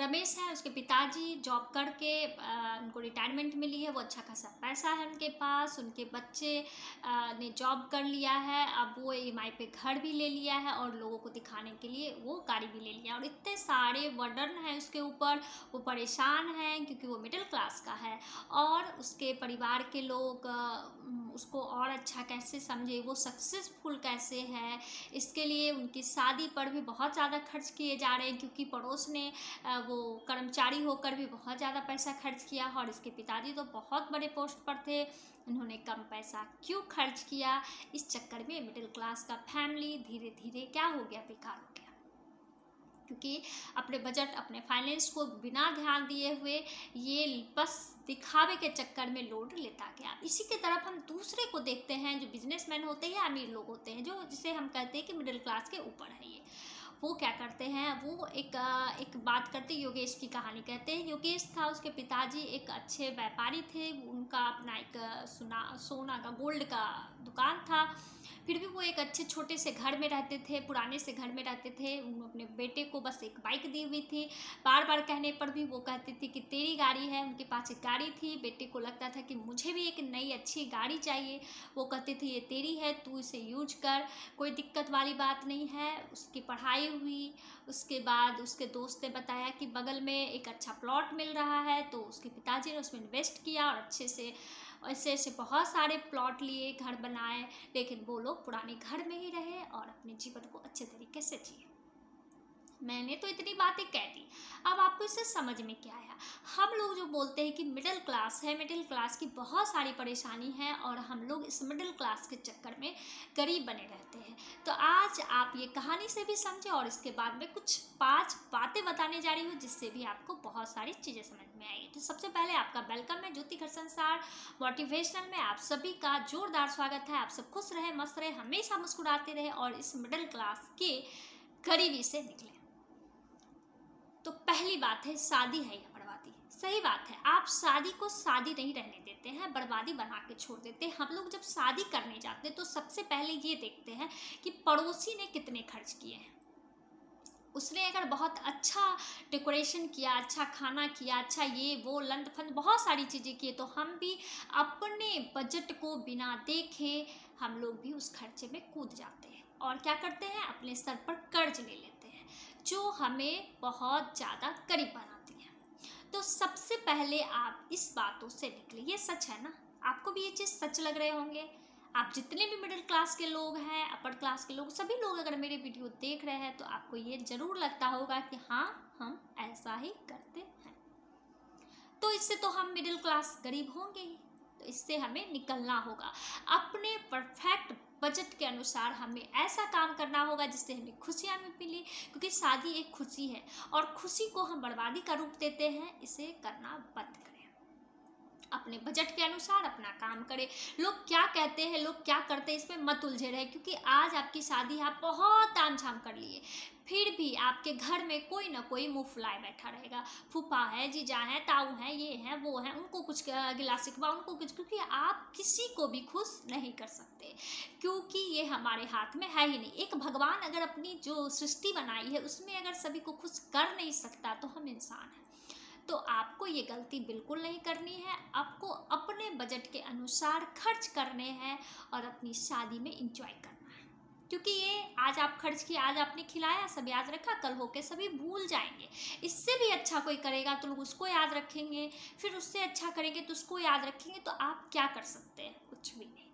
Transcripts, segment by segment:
रमेश हैं, उसके पिताजी जॉब करके उनको रिटायरमेंट मिली है, वो अच्छा खासा पैसा है उनके पास, उनके बच्चे ने जॉब कर लिया है, अब वो ईएमआई पे घर भी ले लिया है और लोगों को दिखाने के लिए वो गाड़ी भी ले लिया, और इतने सारे बर्डन हैं उसके ऊपर, वो परेशान हैं क्योंकि वो मिडिल क्लास का है। और उसके परिवार के लोग उसको और अच्छा कैसे समझे, वो सक्सेसफुल कैसे है, इसके लिए उनकी शादी पर भी बहुत ज़्यादा खर्च किए जा रहे हैं, क्योंकि पड़ोस ने वो कर्मचारी होकर भी बहुत ज़्यादा पैसा खर्च किया, और इसके पिताजी तो बहुत बड़े पोस्ट पर थे, उन्होंने कम पैसा क्यों खर्च किया। इस चक्कर में मिडिल क्लास का फैमिली धीरे धीरे क्या हो गया, बेकार हो गया, क्योंकि अपने बजट अपने फाइनेंस को बिना ध्यान दिए हुए ये बस दिखावे के चक्कर में लोड लेता गया। इसी के तरफ हम दूसरे को देखते हैं, जो बिजनेसमैन होते हैं या अमीर लोग होते हैं, जो जिसे हम कहते हैं कि मिडिल क्लास के ऊपर है ये, वो क्या करते हैं, वो एक बात करते, योगेश की कहानी कहते हैं। योगेश था, उसके पिताजी एक अच्छे व्यापारी थे, उनका अपना एक सोना का गोल्ड का दुकान था, फिर भी वो एक अच्छे छोटे से घर में रहते थे, पुराने से घर में रहते थे। उन्होंने अपने बेटे को बस एक बाइक दी हुई थी, बार बार कहने पर भी वो कहती थी कि तेरी गाड़ी है, उनके पास एक गाड़ी थी, बेटे को लगता था कि मुझे भी एक नई अच्छी गाड़ी चाहिए, वो कहते थे ये तेरी है, तू इसे यूज कर, कोई दिक्कत वाली बात नहीं है। उसकी पढ़ाई हुई, उसके बाद उसके दोस्त ने बताया कि बगल में एक अच्छा प्लॉट मिल रहा है, तो उसके पिताजी ने उसमें इन्वेस्ट किया और अच्छे से ऐसे ऐसे बहुत सारे प्लॉट लिए, घर बनाए, लेकिन वो लोग पुराने घर में ही रहे और अपने जीवन को अच्छे तरीके से जिए। मैंने तो इतनी बातें कह दी, अब आपको इससे समझ में क्या आया। हम लोग जो बोलते हैं कि मिडिल क्लास है, मिडिल क्लास की बहुत सारी परेशानी है, और हम लोग इस मिडिल क्लास के चक्कर में गरीब बने रहते हैं। तो आज आप ये कहानी से भी समझे, और इसके बाद में कुछ 5 बातें बताने जा रही हूँ, जिससे भी आपको बहुत सारी चीज़ें समझ में आएगी। तो सबसे पहले आपका वेलकम है ज्योति घर संसार मोटिवेशनल में, आप सभी का जोरदार स्वागत है। आप सब खुश रहे, मस्त रहे, हमेशा मुस्कुराते रहे, और इस मिडिल क्लास के गरीबी से निकले। तो पहली बात है, शादी है या बर्बादी। सही बात है, आप शादी को शादी नहीं रहने देते हैं, बर्बादी बना के छोड़ देते हैं। हम लोग जब शादी करने जाते हैं तो सबसे पहले ये देखते हैं कि पड़ोसी ने कितने खर्च किए हैं। उसने अगर बहुत अच्छा डेकोरेशन किया, अच्छा खाना किया, अच्छा ये वो लंड फंड बहुत सारी चीज़ें किए, तो हम भी अपने बजट को बिना देखे हम लोग भी उस खर्चे में कूद जाते हैं, और क्या करते हैं, अपने सर पर कर्ज ले लेते हैं, जो हमें बहुत ज़्यादा गरीब बनाती है। तो सबसे पहले आप इस बातों से निकले, ये सच है ना, आपको भी ये चीज़ सच लग रहे होंगे। आप जितने भी मिडिल क्लास के लोग हैं, अपर क्लास के लोग, सभी लोग अगर मेरे वीडियो देख रहे हैं तो आपको ये ज़रूर लगता होगा कि हाँ, हम ऐसा ही करते हैं। तो इससे तो हम मिडिल क्लास गरीब होंगे ही, तो इससे हमें निकलना होगा। अपने परफेक्ट बजट के अनुसार हमें ऐसा काम करना होगा जिससे हमें खुशियाँ भी मिली, क्योंकि शादी एक खुशी है, और खुशी को हम बर्बादी का रूप देते हैं। इसे करना बंद करें, अपने बजट के अनुसार अपना काम करें। लोग क्या कहते हैं, लोग क्या करते हैं, इसमें मत उलझे रहे, क्योंकि आज आपकी शादी आप बहुत तामझाम कर लिए, फिर भी आपके घर में कोई ना कोई मुँह फुलाए बैठा रहेगा। फूफा है, जीजा है, ताऊ है, ये है वो है, उनको कुछ गिला शिकवा, उनको कुछ, क्योंकि आप किसी को भी खुश नहीं कर सकते, क्योंकि ये हमारे हाथ में है ही नहीं। एक भगवान अगर अपनी जो सृष्टि बनाई है उसमें अगर सभी को खुश कर नहीं सकता तो हम इंसान हैं। तो आपको ये गलती बिल्कुल नहीं करनी है, आपको अपने बजट के अनुसार खर्च करने हैं और अपनी शादी में एंजॉय करना है, क्योंकि ये आज आप खर्च किए, आज आपने खिलाया, सब याद रखा, कल होके सभी भूल जाएंगे। इससे भी अच्छा कोई करेगा तो लोग उसको याद रखेंगे, फिर उससे अच्छा करेंगे तो उसको याद रखेंगे, तो आप क्या कर सकते हैं, कुछ भी नहीं।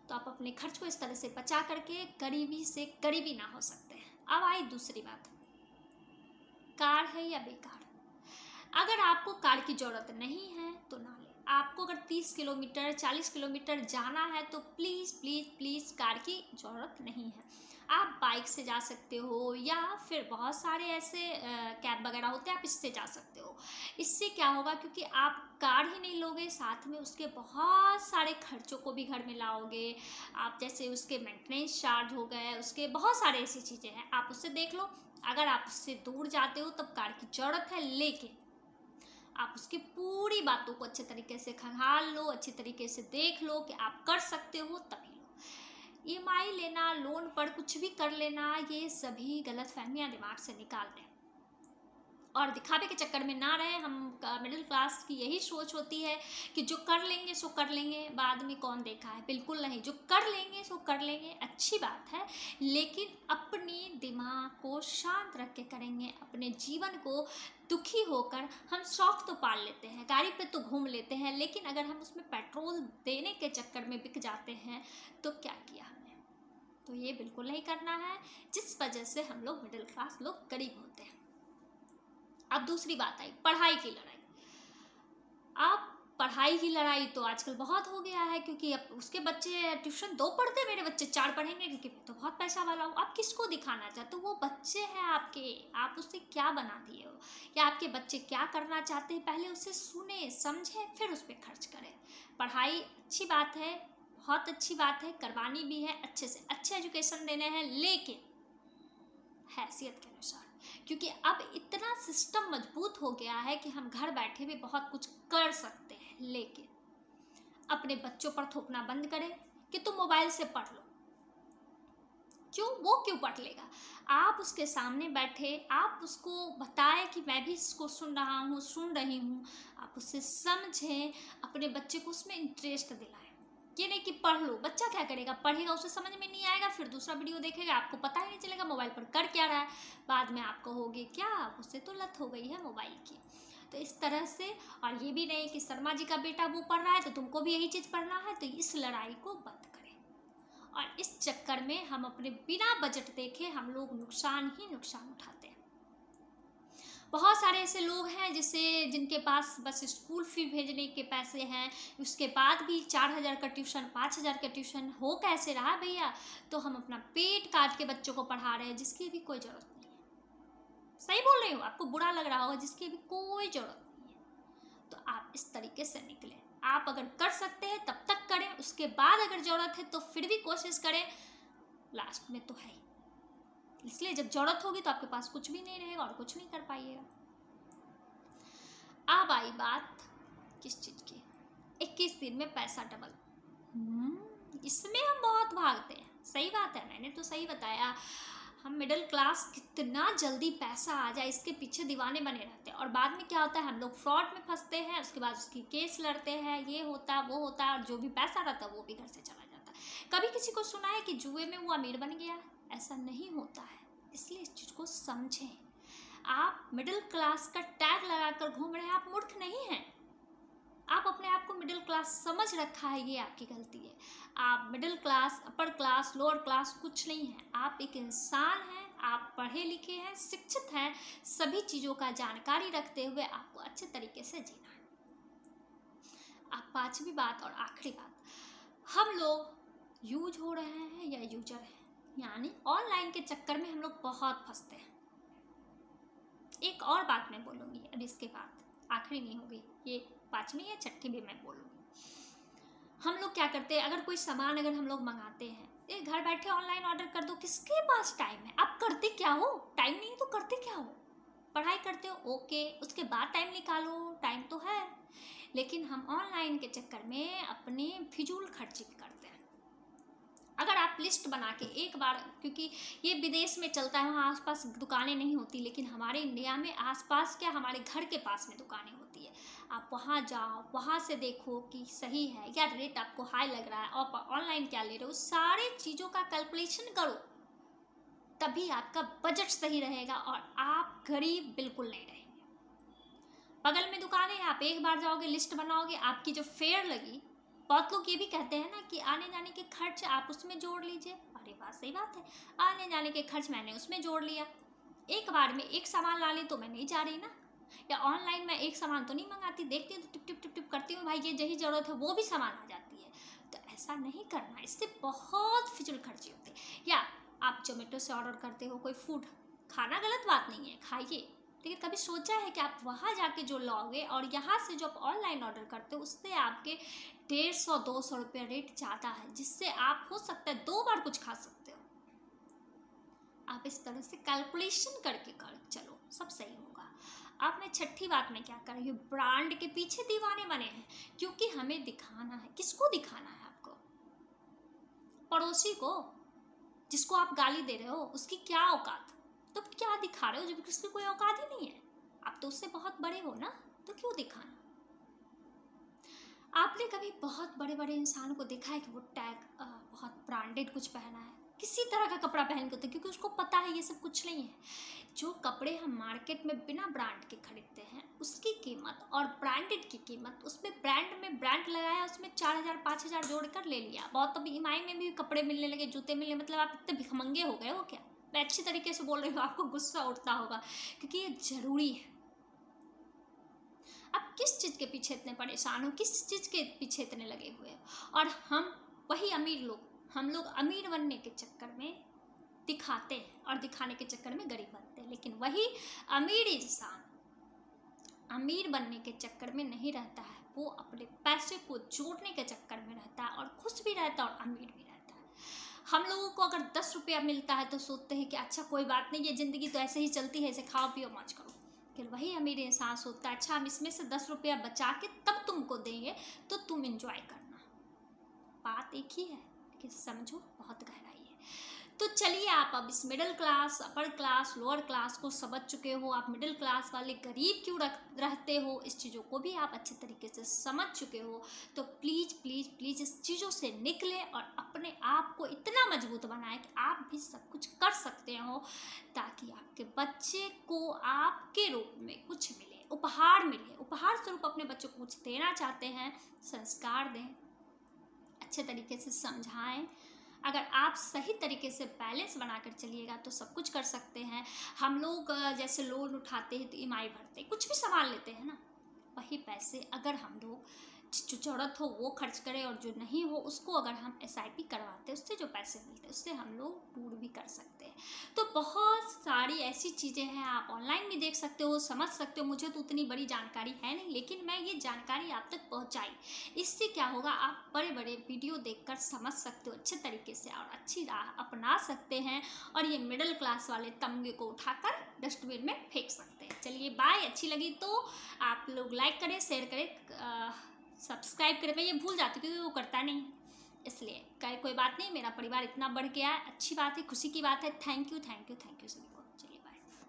तो आप अपने खर्च को इस तरह से बचा करके गरीबी से गरीबी ना हो सकते हैं। अब आई दूसरी बात, कार है या बेकार। अगर आपको कार की ज़रूरत नहीं है तो ना लें। आपको अगर 30 किलोमीटर 40 किलोमीटर जाना है तो प्लीज़ प्लीज़ प्लीज़ कार की ज़रूरत नहीं है। आप बाइक से जा सकते हो, या फिर बहुत सारे ऐसे कैब वगैरह होते हैं, आप इससे जा सकते हो। इससे क्या होगा, क्योंकि आप कार ही नहीं लोगे, साथ में उसके बहुत सारे खर्चों को भी घर में लाओगे। आप जैसे उसके मेंटेनेंस चार्ज हो गए, उसके बहुत सारे ऐसी चीज़ें हैं, आप उससे देख लो। अगर आप उससे दूर जाते हो तब कार की ज़रूरत है, लेकिन आप उसकी पूरी बातों को अच्छे तरीके से खंगाल लो, अच्छे तरीके से देख लो कि आप कर सकते हो तभी लो। ईएमआई लेना, लोन पर कुछ भी कर लेना, ये सभी गलत फहमियाँ दिमाग से निकाल दें। और दिखावे के चक्कर में ना रहे। हम मिडिल क्लास की यही सोच होती है कि जो कर लेंगे सो कर लेंगे, बाद में कौन देखा है। बिल्कुल नहीं, जो कर लेंगे सो कर लेंगे, अच्छी बात है, लेकिन अपनी दिमाग को शांत रख के करेंगे। अपने जीवन को दुखी होकर हम शौक तो पाल लेते हैं, गाड़ी पे तो घूम लेते हैं, लेकिन अगर हम उसमें पेट्रोल देने के चक्कर में बिक जाते हैं तो क्या किया हमने। तो ये बिल्कुल नहीं करना है, जिस वजह से हम लोग मिडिल क्लास लोग गरीब होते हैं। अब दूसरी बात आई पढ़ाई की लड़ाई। अब पढ़ाई की लड़ाई तो आजकल बहुत हो गया है, क्योंकि अब उसके बच्चे ट्यूशन 2 पढ़ते, मेरे बच्चे 4 पढ़ेंगे क्योंकि मैं तो बहुत पैसा वाला हूँ। आप किसको दिखाना चाहते हो? वो बच्चे हैं आपके, आप उससे क्या बना दिए हो, या आपके बच्चे क्या करना चाहते हैं, पहले उसे सुने समझें फिर उस पर खर्च करें। पढ़ाई अच्छी बात है, बहुत अच्छी बात है, करवानी भी है, अच्छे से अच्छे एजुकेशन देने हैं, लेकिन हैसियत के अनुसार। क्योंकि अब इतना सिस्टम मजबूत हो गया है कि हम घर बैठे भी बहुत कुछ कर सकते हैं, लेकिन अपने बच्चों पर थोपना बंद करें कि तुम मोबाइल से पढ़ लो। क्यों? वो क्यों पढ़ लेगा? आप उसके सामने बैठे, आप उसको बताएं कि मैं भी इसको सुन रहा हूँ, सुन रही हूँ, आप उससे समझें, अपने बच्चे को उसमें इंटरेस्ट दिलाएं। ये नहीं कि पढ़ लो। बच्चा क्या करेगा? पढ़ेगा, उसे समझ में नहीं आएगा, फिर दूसरा वीडियो देखेगा, आपको पता ही नहीं चलेगा मोबाइल पर कर क्या रहा है। बाद में आप कहोगे क्या, उसे तो लत हो गई है मोबाइल की। तो इस तरह से, और ये भी नहीं कि शर्मा जी का बेटा वो पढ़ रहा है तो तुमको भी यही चीज़ पढ़ना है, तो इस लड़ाई को बंद करें। और इस चक्कर में हम अपने बिना बजट देखे हम लोग नुकसान ही नुकसान उठाते हैं। बहुत सारे ऐसे लोग हैं जिनके पास बस स्कूल फी भेजने के पैसे हैं, उसके बाद भी 4000 का ट्यूशन, 5000 का ट्यूशन हो कैसे रहा भैया? तो हम अपना पेट काट के बच्चों को पढ़ा रहे हैं, जिसकी भी कोई ज़रूरत नहीं है। सही बोल रही हूँ, आपको बुरा लग रहा होगा, जिसकी भी कोई ज़रूरत नहीं है। तो आप इस तरीके से निकलें। आप अगर कर सकते हैं तब तक करें, उसके बाद अगर ज़रूरत है तो फिर भी कोशिश करें, लास्ट में तो है। इसलिए जब ज़रूरत होगी तो आपके पास कुछ भी नहीं रहेगा और कुछ नहीं कर पाइएगा। अब आई बात किस चीज़ की? 21 दिन में पैसा डबल। इसमें हम बहुत भागते हैं। सही बात है, मैंने तो सही बताया। हम मिडिल क्लास कितना जल्दी पैसा आ जाए इसके पीछे दीवाने बने रहते हैं, और बाद में क्या होता है, हम लोग फ्रॉड में फंसते हैं, उसके बाद उसकी केस लड़ते हैं, ये होता है वो होता है, और जो भी पैसा रहता है वो भी घर से चला जाता है। कभी किसी को सुना है कि जुए में वो अमीर बन गया? ऐसा नहीं होता है। इसलिए इस चीज़ को समझें। आप मिडिल क्लास का टैग लगाकर घूम रहे हैं, आप मूर्ख नहीं हैं। आप अपने आप को मिडिल क्लास समझ रखा है, ये आपकी गलती है। आप middle class, upper class, lower class कुछ नहीं है। आप एक इंसान हैं, आप पढ़े लिखे हैं, शिक्षित हैं, सभी चीज़ों का जानकारी रखते हुए आपको अच्छे तरीके से जीना है। अब 5वीं बात और आखिरी बात, हम लोग यूज हो रहे हैं या यूजर हैं, यानी ऑनलाइन के चक्कर में हम लोग बहुत फंसते हैं। एक और बात मैं बोलूँगी अब इसके बाद, आखिरी नहीं होगी, ये 5वीं या 6ठी भी मैं बोलूँगी। हम लोग क्या करते हैं, अगर कोई सामान अगर हम लोग मंगाते हैं, ये घर बैठे ऑनलाइन ऑर्डर कर दो, किसके पास टाइम है? आप करते क्या हो? टाइम नहीं तो करते क्या हो? पढ़ाई करते हो, ओके, उसके बाद टाइम निकालो, टाइम तो है। लेकिन हम ऑनलाइन के चक्कर में अपने फिजूल खर्ची भी करते हैं। अगर आप लिस्ट बना के एक बार, क्योंकि ये विदेश में चलता है, वहाँ आसपास दुकानें नहीं होती, लेकिन हमारे इंडिया में आसपास क्या, हमारे घर के पास में दुकानें होती है। आप वहाँ जाओ, वहाँ से देखो कि सही है या रेट आपको हाई लग रहा है, और ऑनलाइन क्या ले रहे हो, सारी चीज़ों का कैलकुलेशन करो, तभी आपका बजट सही रहेगा और आप गरीब बिल्कुल नहीं रहेंगे। बगल में दुकान है, आप एक बार जाओगे, लिस्ट बनाओगे, आपकी जो फेयर लगी, बहुत लोग ये भी कहते हैं ना कि आने जाने के खर्च आप उसमें जोड़ लीजिए। अरे बात सही बात है, आने जाने के खर्च मैंने उसमें जोड़ लिया, एक बार में एक सामान ला ली तो मैं नहीं जा रही ना। या ऑनलाइन मैं एक सामान तो नहीं मंगाती, देखती हूँ तो टिप टिप टिप टिप करती हूँ, भाई ये यही ज़रूरत है, वो भी सामान आ जाती है। तो ऐसा नहीं करना, इससे बहुत फिजूल खर्ची होती है। या आप जोमेटो से ऑर्डर करते हो कोई फूड, खाना गलत बात नहीं है, खाइए, लेकिन कभी सोचा है कि आप वहाँ जाके जो लोगे और यहाँ से जो आप ऑनलाइन ऑर्डर करते हो, उससे आपके 150-200 रुपये रेट ज़्यादा है, जिससे आप हो सकता है 2 बार कुछ खा सकते हो। आप इस तरह से कैलकुलेशन करके कर चलो, सब सही होगा। अब मैं 6ठी बात में क्या कर रही हूँ, ब्रांड के पीछे दीवाने बने हैं, क्योंकि हमें दिखाना है। किसको दिखाना है आपको? पड़ोसी को, जिसको आप गाली दे रहे हो, उसकी क्या औकात? तो क्या दिखा रहे हो जब किसकी कोई औकात ही नहीं है? तो उससे बहुत बड़े हो ना, तो क्यों दिखाना। आपने कभी बहुत बड़े बड़े इंसानों को देखा है कि वो टैग बहुत ब्रांडेड कुछ पहना है, किसी तरह का कपड़ा पहन के होते हैं, क्योंकि उसको पता है ये सब कुछ नहीं है। जो कपड़े हम मार्केट में बिना ब्रांड के खरीदते हैं उसकी कीमत और ब्रांडेड की कीमत, उसमें ब्रांड में ब्रांड लगाया, उसमें 4,000 5,000 जोड़कर ले लिया। बहुत अब ईएमआई में भी कपड़े मिलने लगे, जूते मिलने, मतलब आप इतने भिखमंगे हो गए हो क्या। मैं अच्छी तरीके से बोल रही हूँ, आपको गुस्सा उठता होगा, क्योंकि ये ज़रूरी है। आप किस चीज़ के पीछे इतने परेशान हो, किस चीज़ के पीछे इतने लगे हुए हो। और हम वही अमीर लोग, हम लोग अमीर बनने के चक्कर में दिखाते हैं और दिखाने के चक्कर में गरीब बनते हैं। लेकिन वही अमीर इंसान अमीर बनने के चक्कर में नहीं रहता है, वो अपने पैसे को जोड़ने के चक्कर में रहता है और खुश भी रहता है और अमीर भी रहता है। हम लोगों को अगर 10 रुपया मिलता है तो सोचते हैं कि अच्छा कोई बात नहीं, ये ज़िंदगी तो ऐसे ही चलती है, इसे खाओ पियो मौज करो। फिर वही अमीर इंसान सोचता है अच्छा हम इसमें से 10 रुपया बचा के तब तुमको देंगे तो तुम इंजॉय करना। बात एक ही है, लेकिन समझो बहुत गहराई है। तो चलिए, आप अब इस middle class, upper class, lower class को समझ चुके हो, आप मिडिल क्लास वाले गरीब क्यों रहते हो, इस चीज़ों को भी आप अच्छे तरीके से समझ चुके हो। तो प्लीज़ प्लीज़ प्लीज़ इस चीज़ों से निकलें और अपने आप को इतना मजबूत बनाएं कि आप भी सब कुछ कर सकते हो, ताकि आपके बच्चे को आपके रूप में कुछ मिले, उपहार मिले। उपहार स्वरूप अपने बच्चों को कुछ देना चाहते हैं, संस्कार दें, अच्छे तरीके से समझाएं। अगर आप सही तरीके से बैलेंस बनाकर चलिएगा तो सब कुछ कर सकते हैं। हम लोग जैसे लोन उठाते हैं तो ईएमआई भरते हैं, कुछ भी सामान लेते हैं ना, वही पैसे अगर हम लोग जो ज़रूरत हो वो खर्च करें और जो नहीं हो उसको अगर हम एसआईपी करवाते हैं, उससे जो पैसे मिलते हैं उससे हम लोग टूर भी कर सकते हैं। तो बहुत सारी ऐसी चीज़ें हैं, आप ऑनलाइन भी देख सकते हो, समझ सकते हो। मुझे तो उतनी बड़ी जानकारी है नहीं, लेकिन मैं ये जानकारी आप तक पहुँचाई। इससे क्या होगा, आप बड़े बड़े वीडियो देखकर समझ सकते हो अच्छे तरीके से और अच्छी राह अपना सकते हैं, और ये मिडिल क्लास वाले तमगे को उठाकर डस्टबिन में फेंक सकते हैं। चलिए बाय। अच्छी लगी तो आप लोग लाइक करें, शेयर करें, सब्सक्राइब करें। मैं ये भूल जाती हूँ क्योंकि वो करता नहीं, इसलिए कोई बात नहीं, मेरा परिवार इतना बढ़ गया है, अच्छी बात है, खुशी की बात है। थैंक यू सभी को।